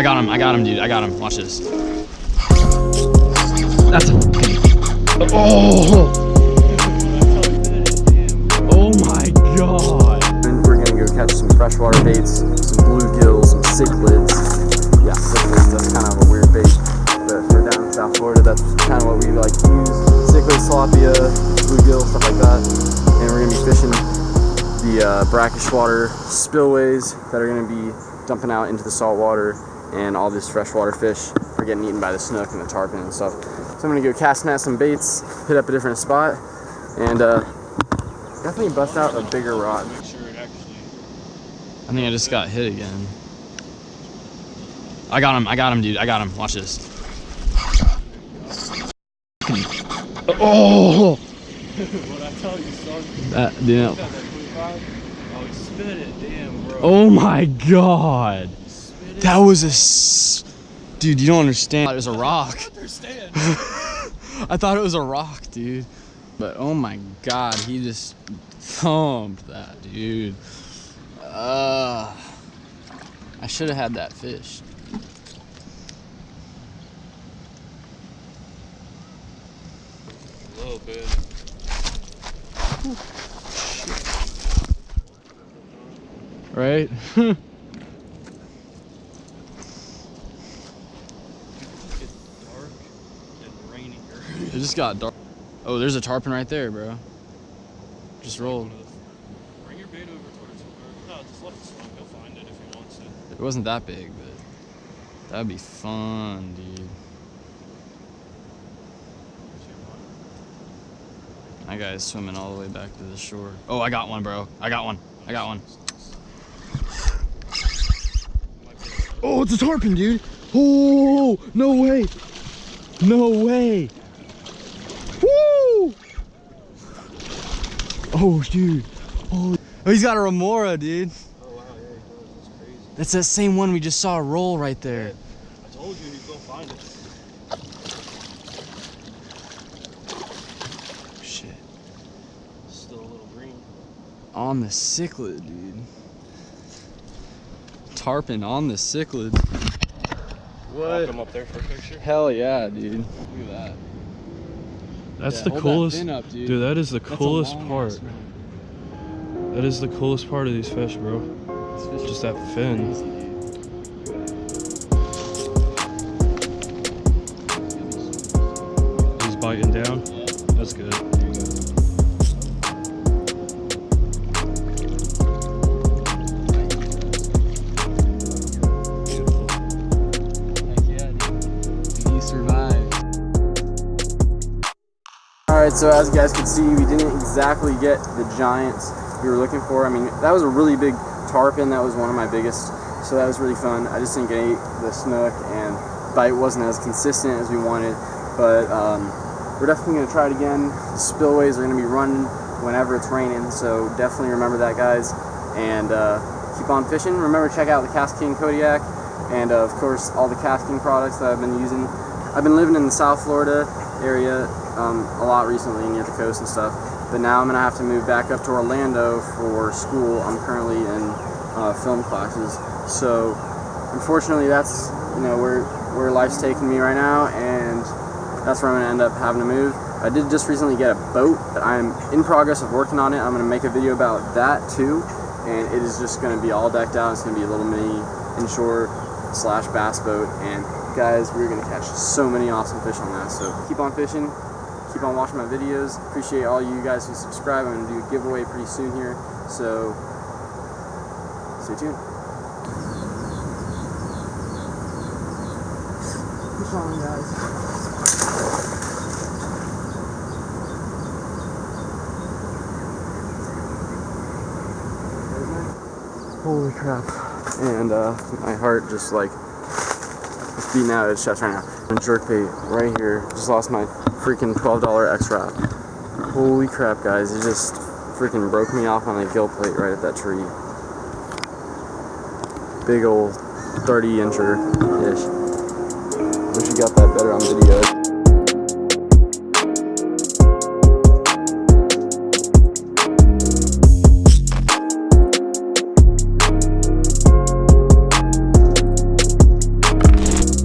got him, dude. I got him. Watch this. That's a oh! Oh my god! And we're gonna go catch some freshwater baits, some bluegills, some cichlids. Yeah, cichlids, that's kind of a weird bait. But we're down in South Florida, that's kind of what we like to use. Cichlids, tilapia, bluegill, stuff like that. And we're gonna be fishing the brackish water spillways that are gonna be dumping out into the salt water, and all these freshwater fish are getting eaten by the snook and the tarpon and stuff. So I'm gonna go cast net some baits, hit up a different spot, and definitely bust out a bigger rod. I think I just got hit again. I got him, dude. I got him. Watch this. Oh! What I tell you, son? That, dude. Oh, spit it, damn, bro. Oh my god. That was a dude, you don't understand. I thought it was a rock. I understand. I thought it was a rock, dude. But oh my god, he just thumped that, dude. I should have had that fish. A little bit. Right? It just got dark. Oh, there's a tarpon right there, bro. Just rolled. Bring your bait over towards him. No, just let the snook. He'll find it if he wants it. It wasn't that big, but that'd be fun, dude. That guy's swimming all the way back to the shore. Oh, I got one, bro. I got one. Oh, it's a tarpon, dude. Oh, no way. No way. Woo! Oh, dude. Oh, he's got a remora, dude. Oh, wow, yeah, he does. That's crazy. That's that same one we just saw roll right there. I told you he'd go find it. Shit. Still a little green. On the cichlid, dude. Tarpon on the cichlid. What? Come up there for a picture. Hell yeah, dude. Look at that. That's Yeah, the hold coolest. that fin up, dude. Dude, that is the That's a coolest long part. ass one. That is the coolest part of these fish, bro. This fish Just is that fin. crazy, dude. He's biting down. Yeah. That's good. Alright, so as you guys can see, we didn't exactly get the giants we were looking for. I mean, that was a really big tarpon. That was one of my biggest, so that was really fun. I just didn't get the snook, and bite wasn't as consistent as we wanted, but we're definitely going to try it again. The spillways are going to be running whenever it's raining, so definitely remember that, guys, and keep on fishing. Remember, check out the Cast King Kodiak, and of course all the Cast King products that I've been using. I've been living in the South Florida area a lot recently, near the coast and stuff, but now I'm gonna have to move back up to Orlando for school. I'm currently in film classes, so unfortunately that's where life's taking me right now, and that's where I'm gonna end up having to move. I did just recently get a boat. I'm in progress of working on it. I'm gonna make a video about that too, and it is just gonna be all decked out. It's gonna be a little mini inshore / bass boat, and guys, we're gonna catch so many awesome fish on that. So keep on fishing, keep on watching my videos. Appreciate all you guys who subscribe. I'm gonna do a giveaway pretty soon here, so stay tuned. Fish on, guys. Holy crap. And my heart just like it's beating out of its chest right now. And jerkbait right here. Just lost my freaking $12 X-Wrap. Holy crap, guys. It just freaking broke me off on a gill plate right at that tree. Big old 30-incher fish. Wish you got that better on video.